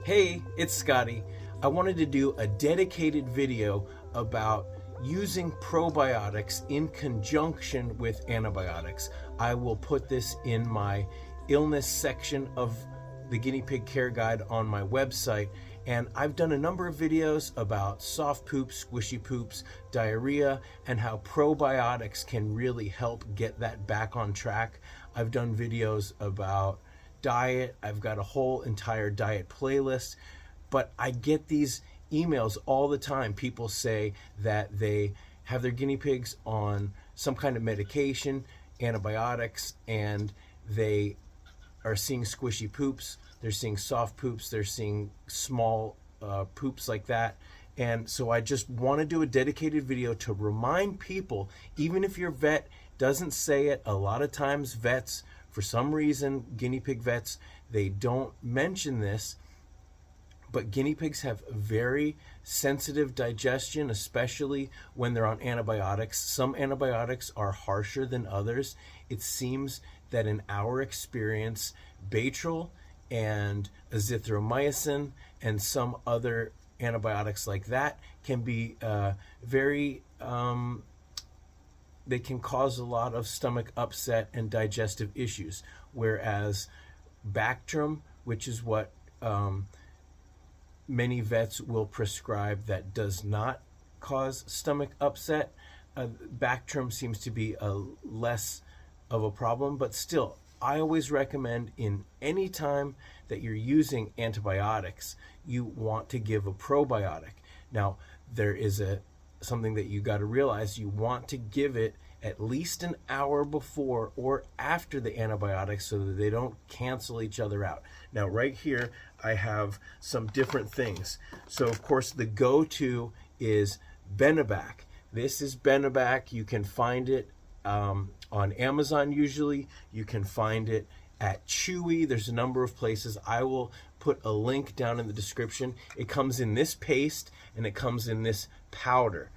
Hey, it's Scotty. I wanted to do a dedicated video about using probiotics in conjunction with antibiotics. I will put this in my illness section of the Guinea Pig Care Guide on my website. And I've done a number of videos about soft poops, squishy poops, diarrhea, and how probiotics can really help get that back on track. I've done videos about diet. I've got a whole entire diet playlist, but I get these emails all the time. People say that they have their guinea pigs on some kind of medication, antibiotics, and they are seeing squishy poops, they're seeing soft poops, they're seeing small poops like that. And so I just want to do a dedicated video to remind people, even if your vet doesn't say it, a lot of times vets, for some reason, guinea pig vets, they don't mention this, but guinea pigs have very sensitive digestion, especially when they're on antibiotics. Some antibiotics are harsher than others. It seems that in our experience, Baytril and azithromycin and some other antibiotics like that can be they can cause a lot of stomach upset and digestive issues, whereas Bactrim, which is what many vets will prescribe that does not cause stomach upset, Bactrim seems to be less of a problem. But still, I always recommend in any time that you're using antibiotics, you want to give a probiotic. Now, there is something that you got to realize: you want to give it at least an hour before or after the antibiotics so that they don't cancel each other out. Now, right here, I have some different things. So, of course, the go-to is Benebac. This is Benebac. You can find it on Amazon usually. You can find it at Chewy. There's a number of places. I will put a link down in the description. It comes in this paste and it comes in this powder.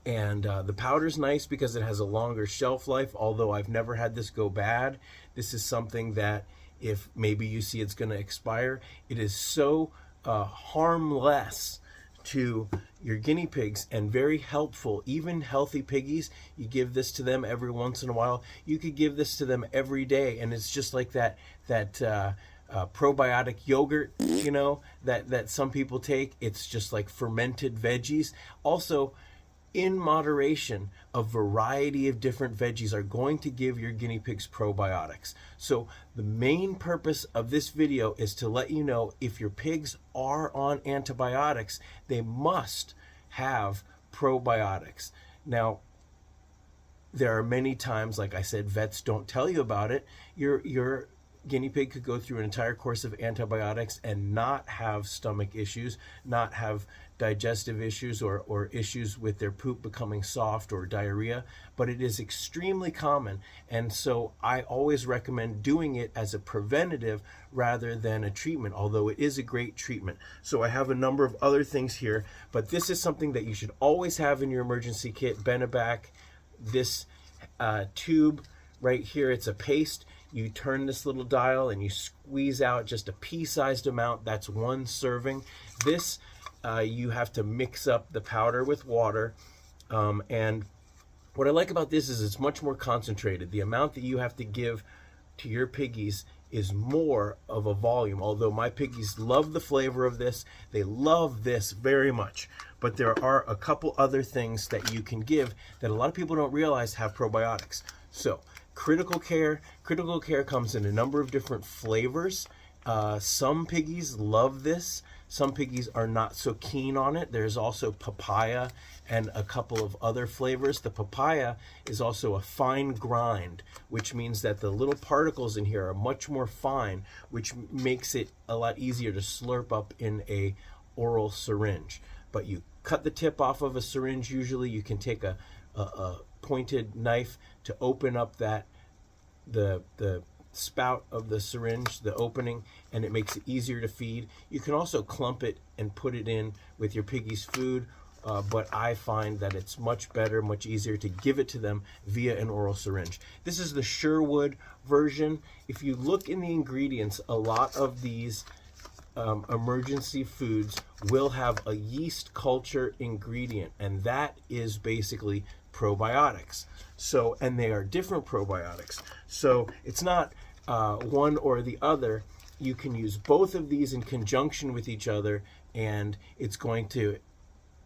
And the powder's nice because it has a longer shelf life, although I've never had this go bad. This is something that if maybe you see it's going to expire, it is so harmless to your guinea pigs and very helpful. Even healthy piggies, you give this to them every once in a while. You could give this to them every day, and it's just like that probiotic yogurt, you know, that some people take. It's just like fermented veggies. Also, in moderation, a variety of different veggies are going to give your guinea pigs probiotics. So the main purpose of this video is to let you know, if your pigs are on antibiotics, they must have probiotics. Now, there are many times, like I said, vets don't tell you about it. Your guinea pig could go through an entire course of antibiotics and not have stomach issues, not have digestive issues or issues with their poop becoming soft or diarrhea, but it is extremely common. And so I always recommend doing it as a preventative rather than a treatment, although it is a great treatment. So I have a number of other things here, but this is something that you should always have in your emergency kit. Benebac, this tube right here, it's a paste. You turn this little dial and you squeeze out just a pea-sized amount. That's one serving. This, you have to mix up the powder with water. And what I like about this is it's much more concentrated. The amount that you have to give to your piggies is more of a volume. Although my piggies love the flavor of this, they love this very much. But there are a couple other things that you can give that a lot of people don't realize have probiotics. So, Critical Care comes in a number of different flavors. Some piggies love this. Some piggies are not so keen on it. There's also papaya and a couple of other flavors. The papaya is also a fine grind, which means that the little particles in here are much more fine, which makes it a lot easier to slurp up in a oral syringe. But you cut the tip off of a syringe. Usually you can take a pointed knife to open up the spout of the syringe, the opening, and it makes it easier to feed. You can also clump it and put it in with your piggy's food, but I find that it's much better, much easier to give it to them via an oral syringe. This is the Sherwood version. If you look in the ingredients, a lot of these emergency foods will have a yeast culture ingredient, and that is basically probiotics. So, and they are different probiotics. So it's not one or the other. You can use both of these in conjunction with each other, and it's going to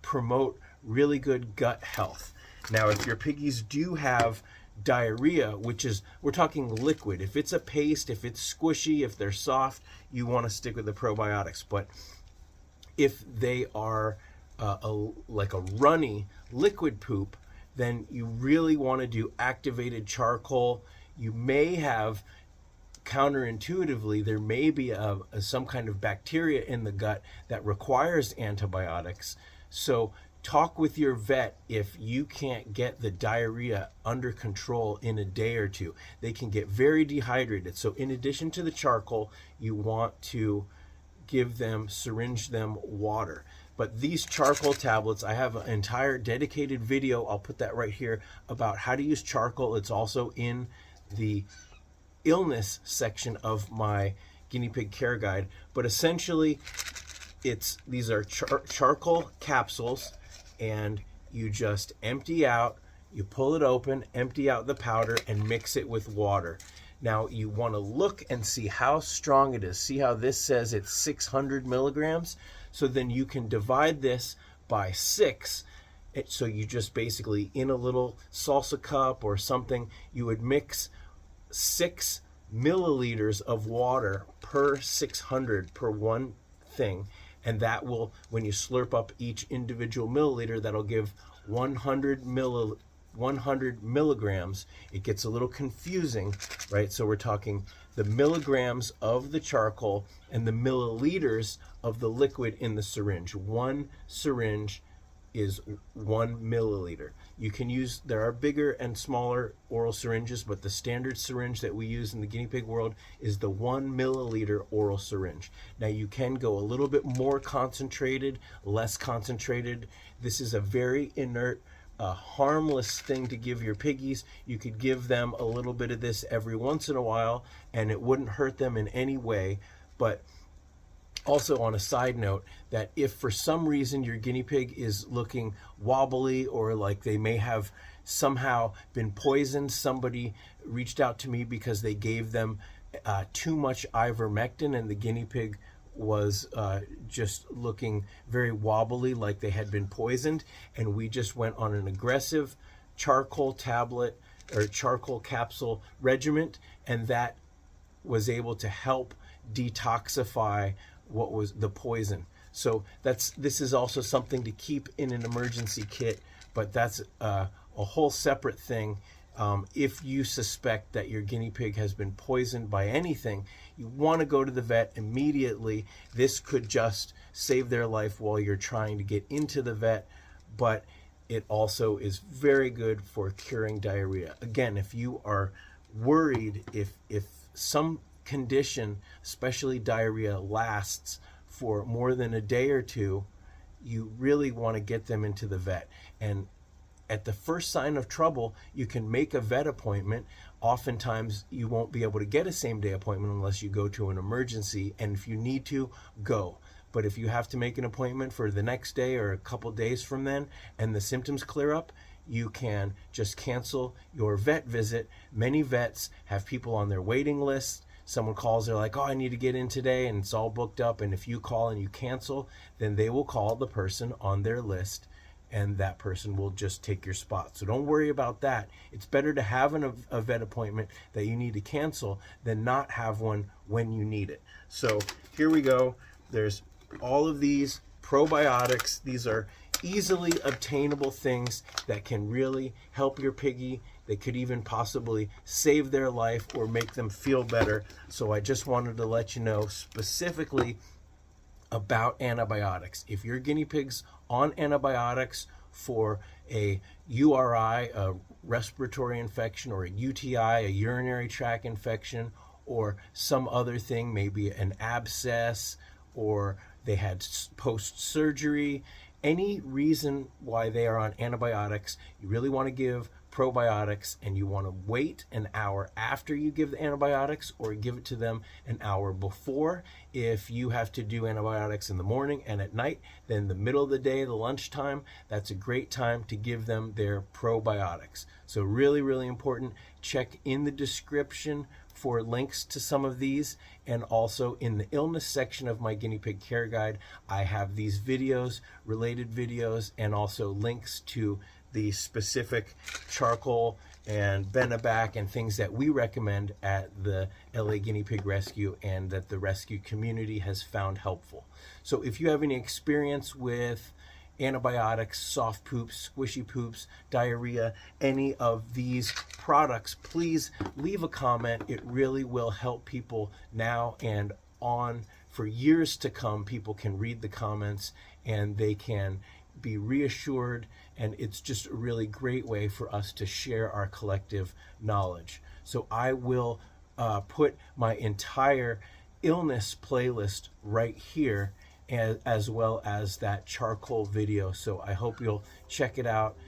promote really good gut health. Now, if your piggies do have diarrhea, which is, we're talking liquid, if it's a paste, if it's squishy, if they're soft, you want to stick with the probiotics. But if they are like a runny liquid poop, then you really want to do activated charcoal. You may have, counterintuitively, there may be some kind of bacteria in the gut that requires antibiotics. So talk with your vet if you can't get the diarrhea under control in a day or two. They can get very dehydrated. So in addition to the charcoal, you want to syringe them water. But these charcoal tablets, I have an entire dedicated video, I'll put that right here, about how to use charcoal. It's also in the illness section of my guinea pig care guide. But essentially, these are charcoal capsules, and you just empty out, you pull it open, empty out the powder, and mix it with water. Now you want to look and see how strong it is. See how this says it's 600 milligrams? So then you can divide this by 6. So you just basically, in a little salsa cup or something, you would mix 6 milliliters of water per 600 per one thing. And that will, when you slurp up each individual milliliter, that'll give 100 milligrams. It gets a little confusing, right? So we're talking the milligrams of the charcoal and the milliliters of the liquid in the syringe. One syringe is 1 milliliter. You can use, there are bigger and smaller oral syringes, but the standard syringe that we use in the guinea pig world is the 1 milliliter oral syringe. Now you can go a little bit more concentrated, less concentrated. This is a very inert, harmless thing to give your piggies. You could give them a little bit of this every once in a while, and it wouldn't hurt them in any way. But also, on a side note, that if for some reason your guinea pig is looking wobbly, or like they may have somehow been poisoned, somebody reached out to me because they gave them too much ivermectin, and the guinea pig was just looking very wobbly, like they had been poisoned, and we just went on an aggressive charcoal tablet or charcoal capsule regimen, and that was able to help detoxify what was the poison. So this is also something to keep in an emergency kit, but that's a whole separate thing. If you suspect that your guinea pig has been poisoned by anything, you want to go to the vet immediately. This could just save their life while you're trying to get into the vet, but it also is very good for curing diarrhea. Again, if you are worried if some condition, especially diarrhea, lasts for more than a day or two, you really want to get them into the vet. And at the first sign of trouble, you can make a vet appointment. Oftentimes, you won't be able to get a same-day appointment unless you go to an emergency, and if you need to, go. But if you have to make an appointment for the next day or a couple days from then, and the symptoms clear up, you can just cancel your vet visit. Many vets have people on their waiting list. Someone calls, they're like, oh, I need to get in today, and it's all booked up. And if you call and you cancel, then they will call the person on their list, and that person will just take your spot. So don't worry about that. It's better to have a vet appointment that you need to cancel than not have one when you need it. So here we go. There's all of these probiotics. These are easily obtainable things that can really help your piggy. They could even possibly save their life or make them feel better. So I just wanted to let you know specifically about antibiotics. If your guinea pig's on antibiotics for a URI, a respiratory infection, or a UTI, a urinary tract infection, or some other thing, maybe an abscess, or they had post-surgery, any reason why they are on antibiotics, you really want to give probiotics and you want to wait an hour after you give the antibiotics, or give it to them an hour before. If you have to do antibiotics in the morning and at night, then the middle of the day, the lunchtime, that's a great time to give them their probiotics. So really, really important. Check in the description for links to some of these, and also in the illness section of my guinea pig care guide, I have these videos, related videos, and also links to the specific charcoal and Benebac and things that we recommend at the LA Guinea Pig Rescue and that the rescue community has found helpful. So if you have any experience with antibiotics, soft poops, squishy poops, diarrhea, any of these products, please leave a comment. It really will help people now and on for years to come. People can read the comments and they can be reassured, and it's just a really great way for us to share our collective knowledge. So I will put my entire illness playlist right here, as well as that charcoal video. So I hope you'll check it out.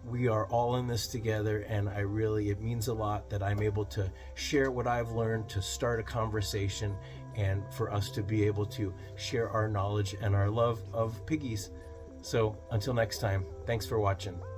We are all in this together, and it means a lot that I'm able to share what I've learned, to start a conversation, and for us to be able to share our knowledge and our love of piggies. So until next time, thanks for watching.